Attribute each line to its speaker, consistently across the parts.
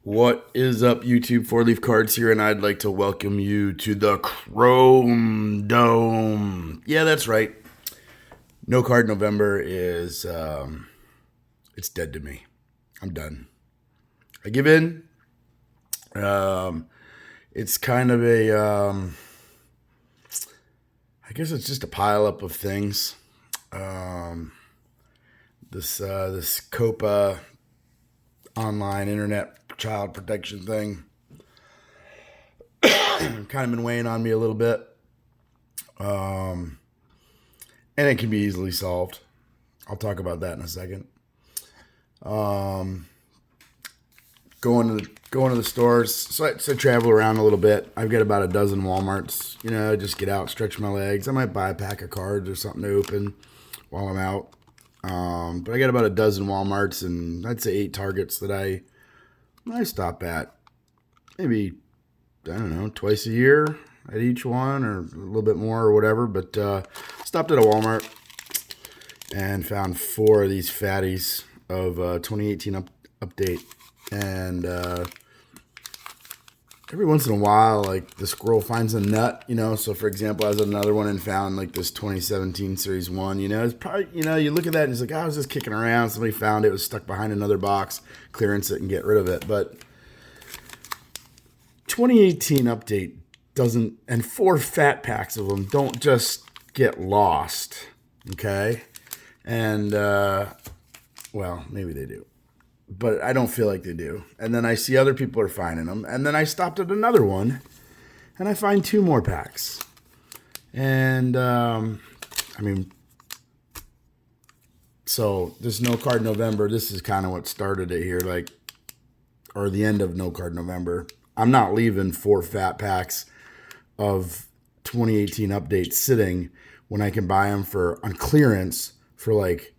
Speaker 1: What is up, YouTube? Four Leaf Cards here, and I'd like to welcome you to the Chrome Dome. Yeah, that's right. No Card November is it's dead to me. I'm done. I give in. It's kind of I guess it's just a pileup of things. Um, this COPA online internet child protection thing kind of been weighing on me a little bit. And it can be easily solved. I'll talk about that in a second. Going to the stores. So I travel around a little bit. I've got about a dozen Walmarts. Just get out, stretch my legs. I might buy a pack of cards or something to open while I'm out. But I got about a dozen Walmarts and I'd say 8 Targets that I stop at. Maybe, I don't know, twice a year at each one or a little bit more or whatever. But stopped at a Walmart and found 4 of these fatties of 2018 update. And every once in a while, like, the squirrel finds a nut, So, for example, I was at another one and found, like, this 2017 Series 1, It's probably, you look at that and it's like, I was just kicking around. Somebody found it, was stuck behind another box, clearance it and get rid of it. But 2018 update doesn't, and 4 fat packs of them don't just get lost, okay? And, well, maybe they do. But I don't feel like they do. And then I see other people are finding them. And then I stopped at another one, and I find 2 more packs. And, so this No Card November, this is kind of what started it here, like, or the end of No Card November. I'm not leaving 4 fat packs of 2018 updates sitting when I can buy them on clearance for, like,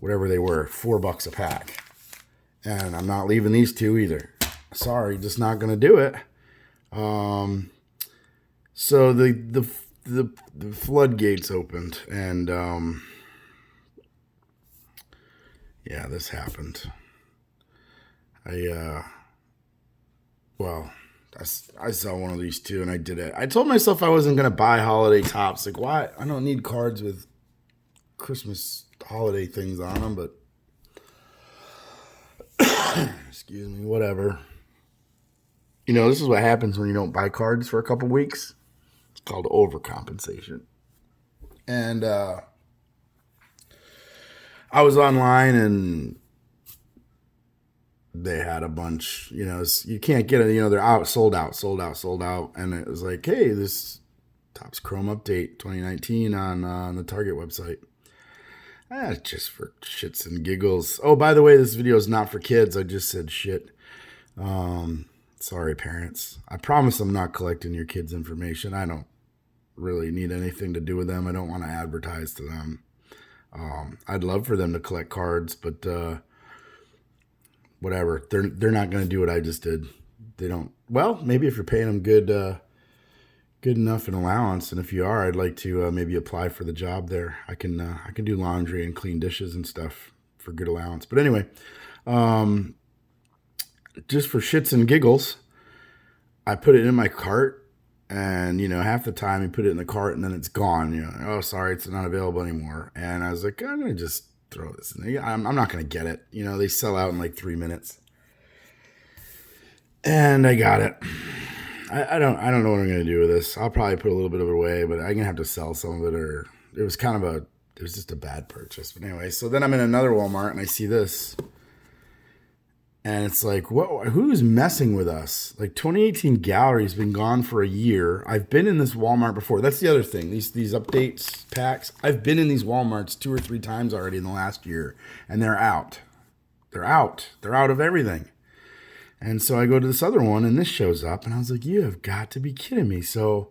Speaker 1: whatever they were, $4 a pack. And I'm not leaving these 2 either. Sorry, just not going to do it. So the floodgates opened, and yeah, this happened. I saw one of these 2, and I did it. I told myself I wasn't going to buy holiday tops. Like, why? I don't need cards with Christmas holiday things on them, but excuse me, whatever. This is what happens when you don't buy cards for a couple weeks. It's called overcompensation. And I was online and they had a bunch, you can't get it, they're out, sold out. And it was like, hey, this Topps Chrome Update 2019 on the Target website. Just for shits and giggles. Oh, by the way, this video is not for kids. I just said shit. Sorry, parents. I promise I'm not collecting your kids' information. I don't really need anything to do with them. I don't want to advertise to them. I'd love for them to collect cards, but whatever. They're not going to do what I just did. They don't. Well, maybe if you're paying them good enough in allowance, and if you are, I'd like to maybe apply for the job there. I can do laundry and clean dishes and stuff for good allowance. But anyway, just for shits and giggles, I put it in my cart, and half the time you put it in the cart and then it's gone. Oh, sorry, it's not available anymore. And I was like, I'm gonna just throw this in there. I'm not gonna get it. They sell out in like 3 minutes, and I got it. I don't know what I'm going to do with this. I'll probably put a little bit of it away, but I'm going to have to sell some of it, or it was just a bad purchase. But anyway, so then I'm in another Walmart and I see this, and it's like, whoa, who's messing with us? Like, 2018 Gallery's been gone for a year. I've been in this Walmart before. That's the other thing. These updates packs, I've been in these Walmarts 2 or 3 times already in the last year, and they're out. They're out of everything. And so I go to this other one, and this shows up, and I was like, you have got to be kidding me. So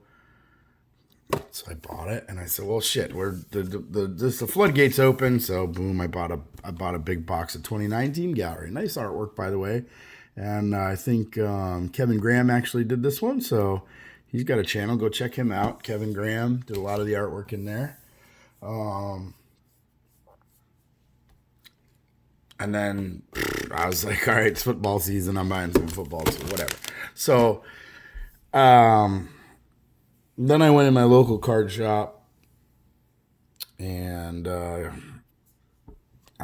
Speaker 1: I bought it, and I said, well, shit, the floodgates open. So boom, I bought a big box of 2019 Gallery. Nice artwork, by the way. And I think Kevin Graham actually did this one, so he's got a channel. Go check him out. Kevin Graham did a lot of the artwork in there. And then I was like, all right, it's football season. I'm buying some football too, whatever. So then I went in my local card shop and I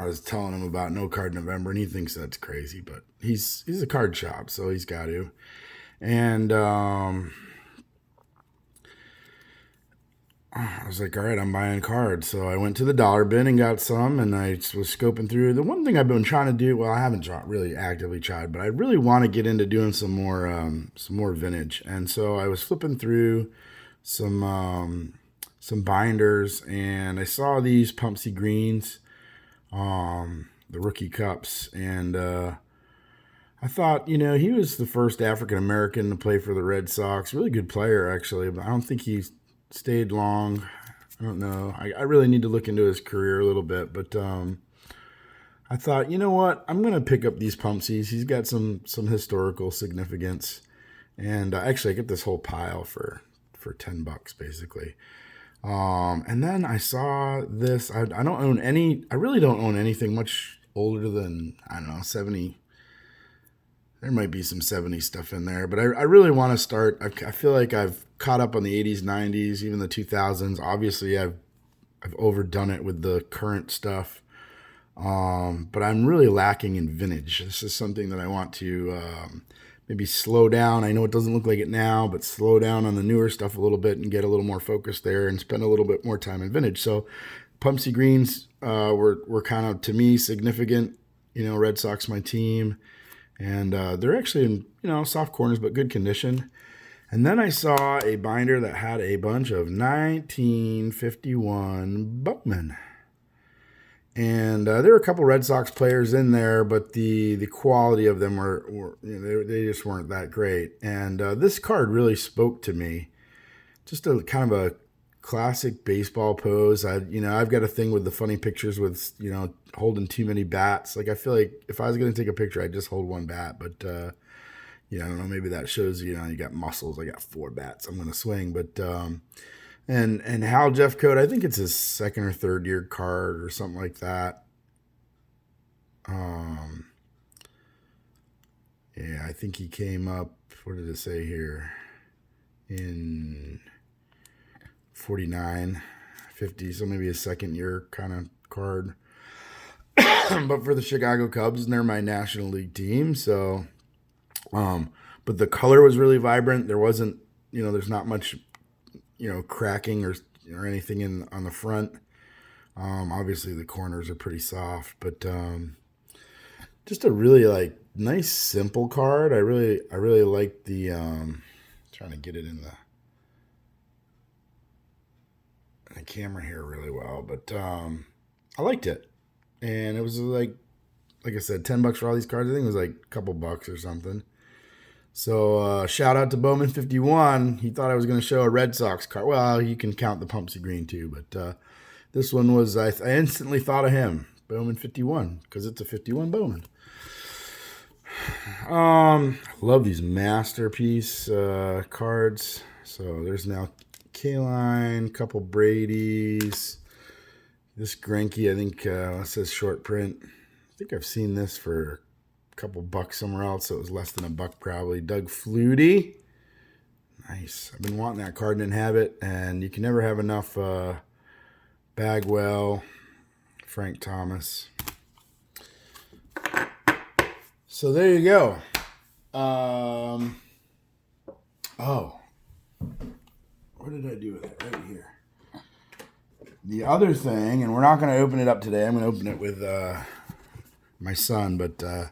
Speaker 1: was telling him about No Card November, and he thinks that's crazy, but he's a card shop, so he's got to. And I was like, all right, I'm buying cards. So I went to the dollar bin and got some, and I was scoping through. The one thing I've been trying to do, well, I haven't really actively tried, but I really want to get into doing some more vintage. And so I was flipping through some binders, and I saw these Pumpsie Greens, the rookie cups, and I thought, he was the first African American to play for the Red Sox. Really good player, actually, but I don't think he stayed long. I don't know. I really need to look into his career a little bit, but I thought, you know what? I'm gonna pick up these Pumpsies. He's got some historical significance, and actually, I get this whole pile for $10 basically. And then I saw this. I don't own any. I really don't own anything much older than, I don't know, 70. There might be some 70 stuff in there, but I really want to start. I feel like I've caught up on the 80s, 90s, even the 2000s. Obviously, I've overdone it with the current stuff, but I'm really lacking in vintage. This is something that I want to maybe slow down. I know it doesn't look like it now, but slow down on the newer stuff a little bit and get a little more focused there and spend a little bit more time in vintage. So Pumpsie Greens were kind of, to me, significant. Red Sox, my team. And they're actually in, soft corners, but good condition. And then I saw a binder that had a bunch of 1951 Bowman. And there were a couple Red Sox players in there, but the quality of them were they just weren't that great. And this card really spoke to me. Just a kind of a classic baseball pose. I've got a thing with the funny pictures with, holding too many bats. Like, I feel like if I was going to take a picture, I'd just hold one bat. But, I don't know, maybe that shows, you got muscles. I got 4 bats I'm going to swing. But, and Hal Jeffcoat, I think it's his second or third year card or something like that. Yeah, I think he came up, what did it say here? In 49, 50, so maybe a second year kind of card. But for the Chicago Cubs, and they're my National League team, so but the color was really vibrant. There wasn't, there's not much, cracking or anything on the front. Obviously the corners are pretty soft, but just a really nice simple card. I really like the trying to get it in the camera here really well, but I liked it, and it was like I said, $10 for all these cards. I think it was like a couple bucks or something. So shout out to Bowman 51. He thought I was going to show a Red Sox card. Well, you can count the Pumpsie Green too, but this one was, I instantly thought of him, Bowman 51, because it's a 51 Bowman. Love these masterpiece cards. So there's now K-Line, couple Brady's. This Greinke, I think it says short print. I think I've seen this for a couple bucks somewhere else, so it was less than $1 probably. Doug Flutie. Nice. I've been wanting that card and have it, and you can never have enough Bagwell, Frank Thomas. So there you go. What did I do with it? Right here. The other thing, and we're not going to open it up today. I'm going to open it with my son, but going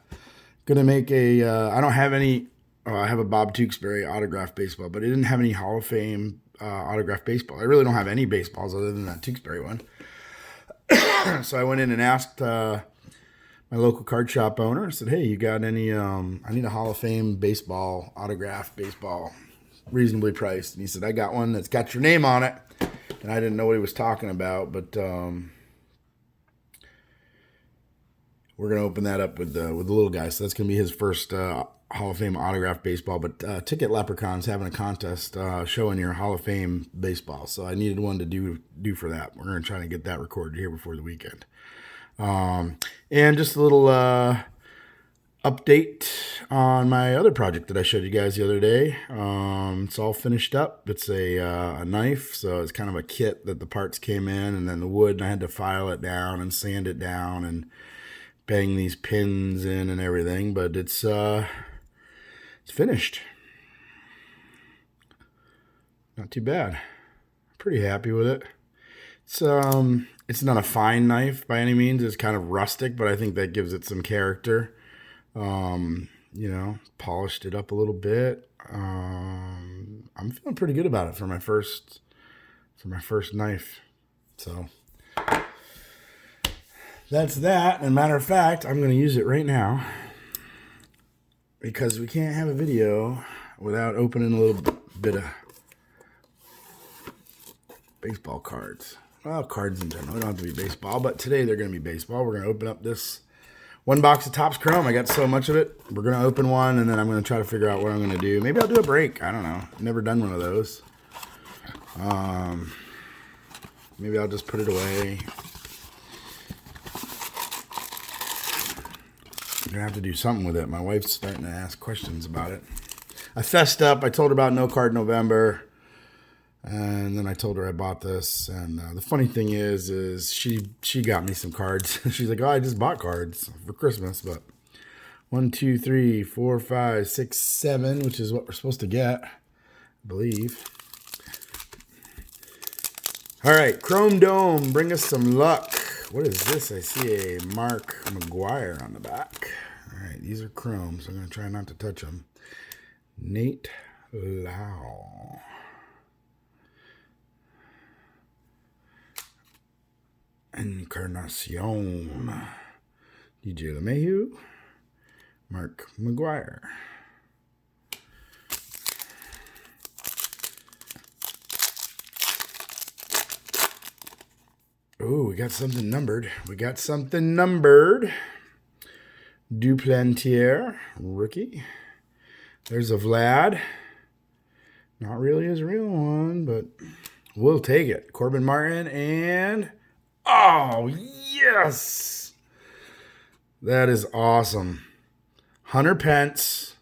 Speaker 1: to make I don't have any, I have a Bob Tewksbury autographed baseball, but I didn't have any Hall of Fame autographed baseball. I really don't have any baseballs other than that Tewksbury one. So I went in and asked my local card shop owner. I said, hey, you got any, I need a Hall of Fame baseball, autographed baseball, reasonably priced. And he said, I got one that's got your name on it. And I didn't know what he was talking about, but we're going to open that up with the little guy. So that's going to be his first Hall of Fame autographed baseball. But Ticket Leprechaun's having a contest showing your Hall of Fame baseball. So I needed one to do for that. We're going to try to get that recorded here before the weekend. And just a little update on my other project that I showed you guys the other day. It's all finished up. It's a knife, so it's kind of a kit that the parts came in, and then the wood, and I had to file it down and sand it down and bang these pins in and everything. But it's finished. Not too bad. Pretty happy with it. It's not a fine knife by any means. It's kind of rustic, but I think that gives it some character. Polished it up a little bit. I'm feeling pretty good about it for my first knife. So that's that. And matter of fact, I'm going to use it right now because we can't have a video without opening a little bit of baseball cards. Well, cards in general. They don't have to be baseball, but today they're going to be baseball. We're going to open up this one box of Topps Chrome. I got so much of it. We're going to open one, and then I'm going to try to figure out what I'm going to do. Maybe I'll do a break. I don't know. I've never done one of those. Maybe I'll just put it away. I'm going to have to do something with it. My wife's starting to ask questions about it. I fessed up. I told her about No Card November. And then I told her I bought this, and the funny thing is she got me some cards. She's like, "Oh, I just bought cards for Christmas." But 1, 2, 3, 4, 5, 6, 7, which is what we're supposed to get, I believe. All right, Chrome Dome, bring us some luck. What is this? I see a Mark McGwire on the back. All right, these are Chrome, so I'm going to try not to touch them. Nate Lau. Encarnacion. DJ LeMahieu. Mark McGwire. Oh, we got something numbered. Duplantier, rookie. There's a Vlad. Not really his real one, but we'll take it. Corbin Martin and... Oh, yes! That is awesome. Hunter Pence.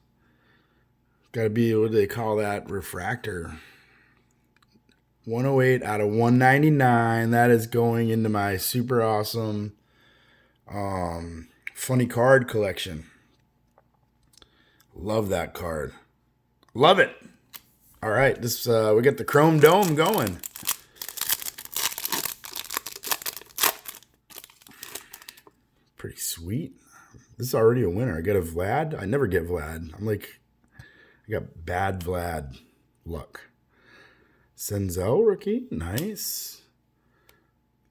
Speaker 1: Got to be, what do they call that? Refractor. 108 out of 199. That is going into my super awesome funny card collection. Love that card. Love it. All right, this we got the Chrome Dome going. Pretty sweet. This is already a winner. I got a Vlad. I never get Vlad. I got bad Vlad luck. Senzel rookie. Nice.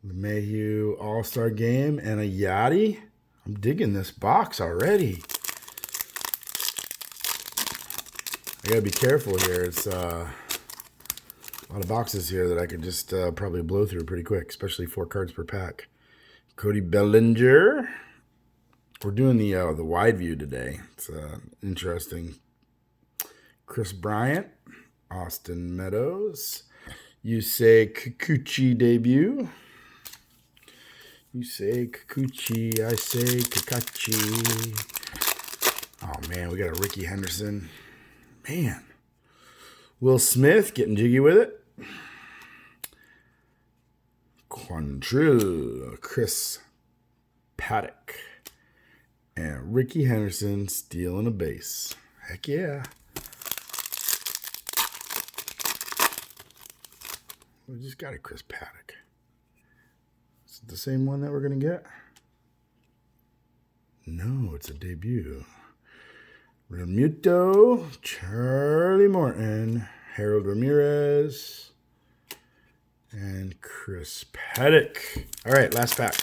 Speaker 1: LeMahieu All-Star Game and a Yachty. I'm digging this box already. I got to be careful here. It's a lot of boxes here that I could just probably blow through pretty quick, especially 4 cards per pack. Cody Bellinger. We're doing the wide view today. It's interesting. Chris Bryant, Austin Meadows, Yusei Kikuchi debut. You say Kikuchi, I say Kakachi. Oh man, we got a Ricky Henderson. Man. Will Smith getting jiggy with it. Quantrill, Chris Paddock, and Ricky Henderson stealing a base. Heck yeah. We just got a Chris Paddock. Is it the same one that we're going to get? No, it's a debut. Remuto, Charlie Morton, Harold Ramirez, and Chris Paddock. All right, last pack.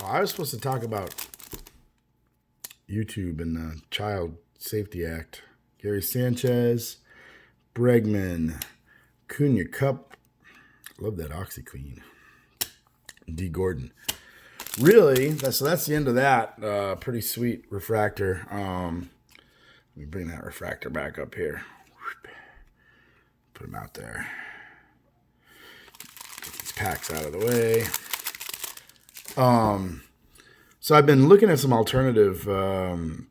Speaker 1: Oh, I was supposed to talk about YouTube and the Child Safety Act. Gary Sanchez, Bregman, Cunha Cup. Love that OxyClean. D. Gordon. Really, that's the end of that. Pretty sweet refractor. Let me bring that refractor back up here. Put him out there. Get these packs out of the way. So I've been looking at some alternative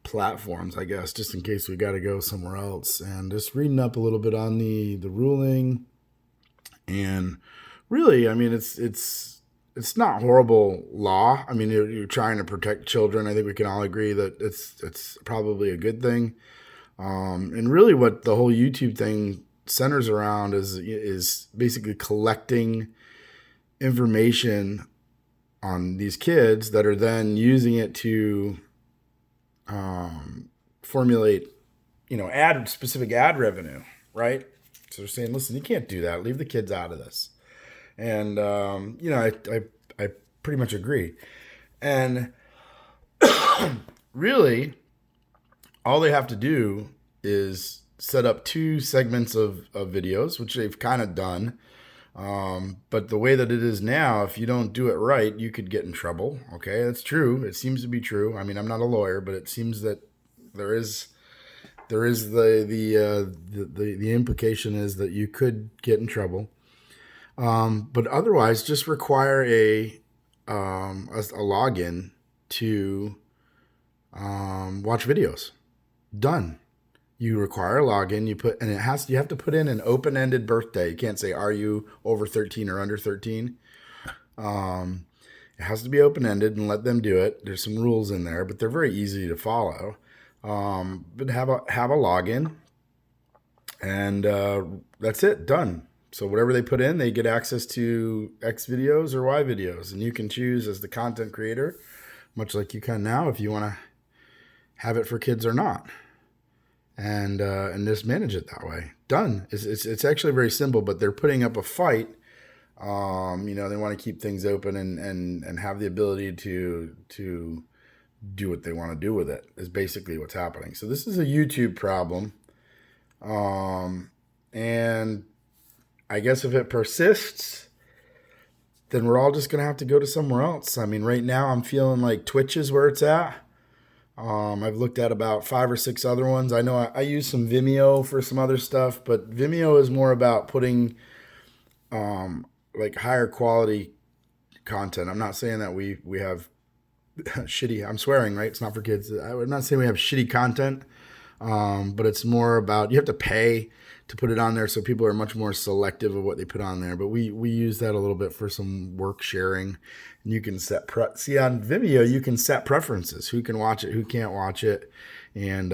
Speaker 1: platforms, I guess, just in case we got to go somewhere else, and just reading up a little bit on the ruling. And really, I mean, it's not horrible law. I mean, you're trying to protect children. I think we can all agree that it's probably a good thing. And really, what the whole YouTube thing centers around is basically collecting information on these kids that are then using it to formulate, specific ad revenue, right? So they're saying, listen, you can't do that. Leave the kids out of this. And I pretty much agree. And really, all they have to do is set up 2 segments of videos, which they've kind of done. But the way that it is now, if you don't do it right, you could get in trouble. Okay, that's true. It seems to be true. I mean, I'm not a lawyer, but it seems that there is the implication is that you could get in trouble. But otherwise, just require a login to watch videos. Done. You require a login. You have to put in an open-ended birthday. You can't say, are you over 13 or under 13? It has to be open-ended and let them do it. There's some rules in there, but they're very easy to follow. But have a login, and that's it. Done. So whatever they put in, they get access to X videos or Y videos, and you can choose as the content creator, much like you can now, if you want to have it for kids or not. And just manage it that way. Done. It's actually very simple, but they're putting up a fight. They want to keep things open and have the ability to do what they want to do with it, is basically what's happening. So this is a YouTube problem. And I guess if it persists, then we're all just going to have to go to somewhere else. I mean, right now I'm feeling like Twitch is where it's at. I've looked at about 5 or 6 other ones. I know I use some Vimeo for some other stuff, but Vimeo is more about putting like higher quality content. I'm not saying that we have shitty, I'm swearing, right? It's not for kids. I'm not saying we have shitty content, but it's more about, you have to pay to put it on there, so people are much more selective of what they put on there. But we use that a little bit for some work sharing. And you can set see on Vimeo, you can set preferences, who can watch it, who can't watch it, and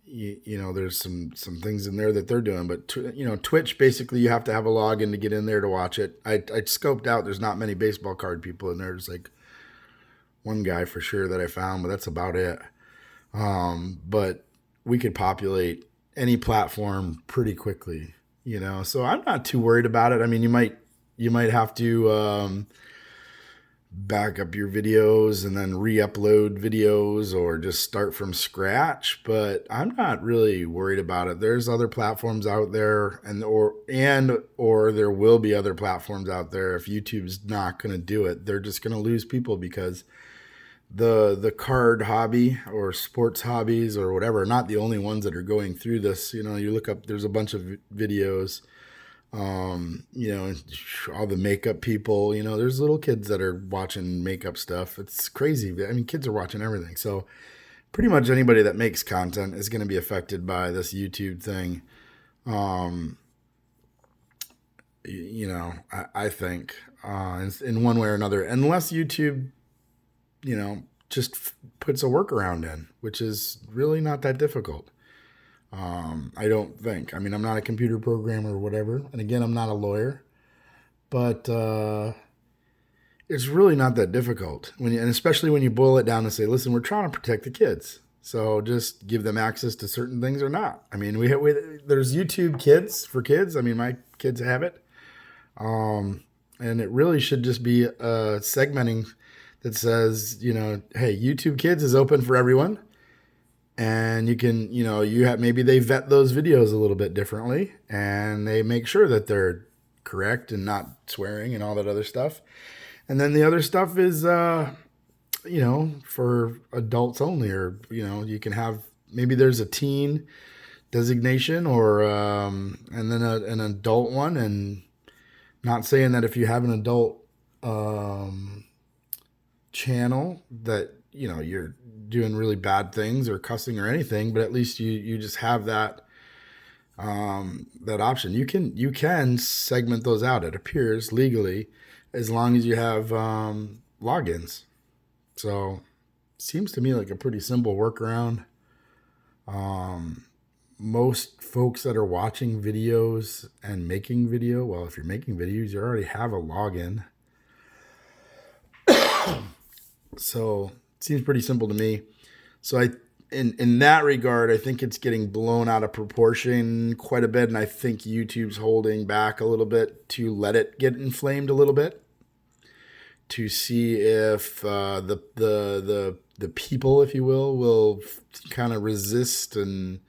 Speaker 1: there's some things in there that they're doing. But Twitch, basically you have to have a login to get in there to watch it. I scoped out, there's not many baseball card people in there. There's like one guy for sure that I found, but that's about it. But we could populate any platform pretty quickly, so I'm not too worried about it. I mean, you might have to back up your videos and then re-upload videos, or just start from scratch, but I'm not really worried about it. There's other platforms out there, or there will be other platforms out there. If YouTube's not going to do it, they're just going to lose people, because the card hobby or sports hobbies or whatever are not the only ones that are going through this. You look up, there's a bunch of videos, all the makeup people, there's little kids that are watching makeup stuff. It's crazy. I mean, kids are watching everything. So pretty much anybody that makes content is going to be affected by this YouTube thing. I think in one way or another, unless YouTube just puts a workaround in, which is really not that difficult. I don't think. I mean, I'm not a computer programmer or whatever. And again, I'm not a lawyer. But it's really not that difficult. And especially when you boil it down and say, listen, we're trying to protect the kids. So just give them access to certain things or not. I mean, there's YouTube Kids for kids. I mean, my kids have it. And it really should just be segmenting that says, hey, YouTube Kids is open for everyone. And you can, maybe they vet those videos a little bit differently, and they make sure that they're correct and not swearing and all that other stuff. And then the other stuff is, for adults only, or, you can have, maybe there's a teen designation, or, and then an adult one. And not saying that if you have an adult, channel that, you know, you're doing really bad things or cussing or anything, but at least you just have that that option. You can segment those out, it appears, legally, as long as you have logins. So seems to me like a pretty simple workaround. Most folks that are watching videos and making video, well, if you're making videos, you already have a login. So it seems pretty simple to me. So in that regard, I think it's getting blown out of proportion quite a bit, and I think YouTube's holding back a little bit to let it get inflamed a little bit, to see if the people, if you will kind of resist and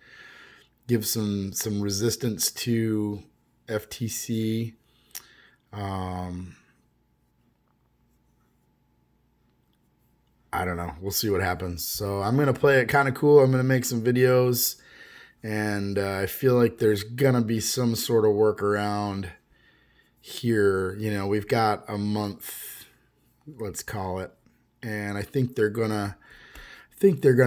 Speaker 1: give some resistance to FTC. I don't know. We'll see what happens. So I'm going to play it kind of cool. I'm going to make some videos, and I feel like there's going to be some sort of workaround here. You know, we've got a month, let's call it, and I think they're going to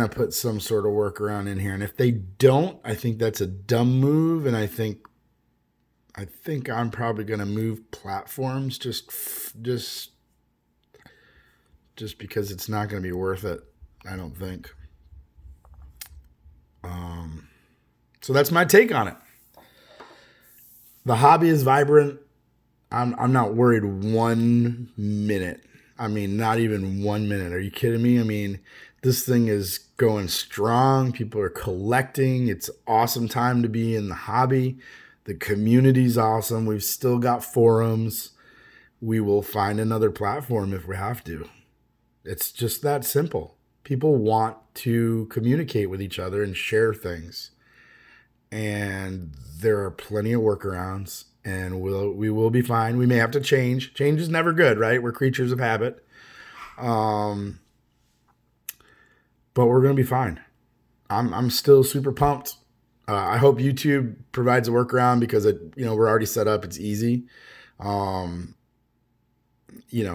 Speaker 1: put some sort of workaround in here. And if they don't, I think that's a dumb move, and I think I'm probably going to move platforms just because it's not going to be worth it, I don't think. So that's my take on it. The hobby is vibrant. I'm not worried 1 minute. I mean, not even 1 minute. Are you kidding me? I mean, this thing is going strong. People are collecting. It's an awesome time to be in the hobby. The community's awesome. We've still got forums. We will find another platform if we have to. It's just that simple. People want to communicate with each other and share things. And there are plenty of workarounds, and we will be fine. We may have to change. Change is never good, right? We're creatures of habit. But we're going to be fine. I'm still super pumped. I hope YouTube provides a workaround because we're already set up. It's easy. We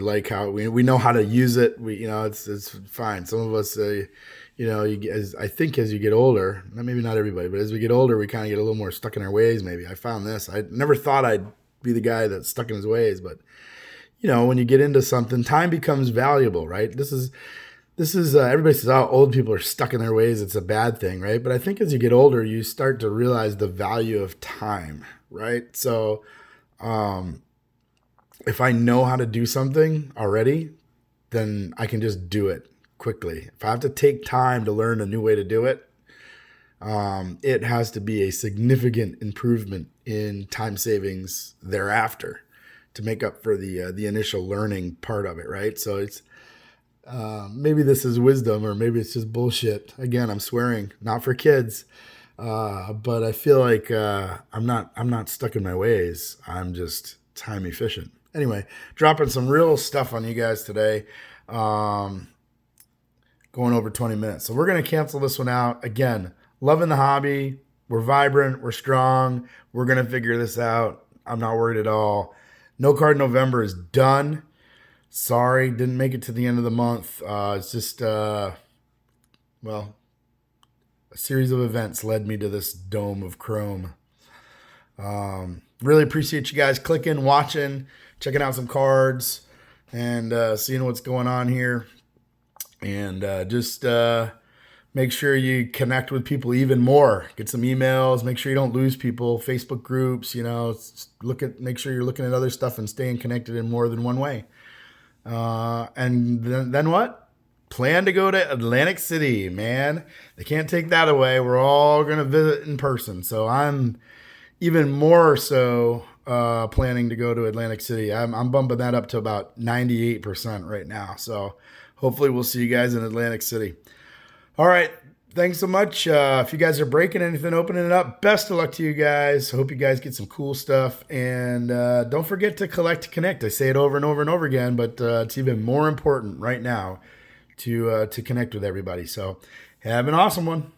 Speaker 1: like how we know how to use it. It's fine. Some of us, I think as you get older, maybe not everybody, but as we get older, we kind of get a little more stuck in our ways. Maybe I found this. I never thought I'd be the guy that's stuck in his ways, but when you get into something, time becomes valuable, right? This is everybody says, oh, old people are stuck in their ways. It's a bad thing, right? But I think as you get older, you start to realize the value of time, right? So, if I know how to do something already, then I can just do it quickly. If I have to take time to learn a new way to do it, it has to be a significant improvement in time savings thereafter to make up for the initial learning part of it, right? So it's maybe this is wisdom, or maybe it's just bullshit. Again, I'm swearing, not for kids, but I feel like I'm not stuck in my ways. I'm just time efficient. Anyway, dropping some real stuff on you guys today. Going over 20 minutes. So we're going to cancel this one out. Again, loving the hobby. We're vibrant. We're strong. We're going to figure this out. I'm not worried at all. No Card November is done. Sorry, didn't make it to the end of the month. It's just, a series of events led me to this dome of chrome. Really appreciate you guys clicking, watching, checking out some cards, and seeing what's going on here. And just make sure you connect with people even more. Get some emails. Make sure you don't lose people. Facebook groups. Make sure you're looking at other stuff and staying connected in more than one way. And then what? Plan to go to Atlantic City, man. They can't take that away. We're all gonna visit in person. So I'm even more so planning to go to Atlantic City. I'm bumping that up to about 98% right now. So hopefully we'll see you guys in Atlantic City. All right. Thanks so much. If you guys are breaking anything, opening it up, best of luck to you guys. Hope you guys get some cool stuff. And don't forget to collect to connect. I say it over and over and over again, but it's even more important right now to connect with everybody. So have an awesome one.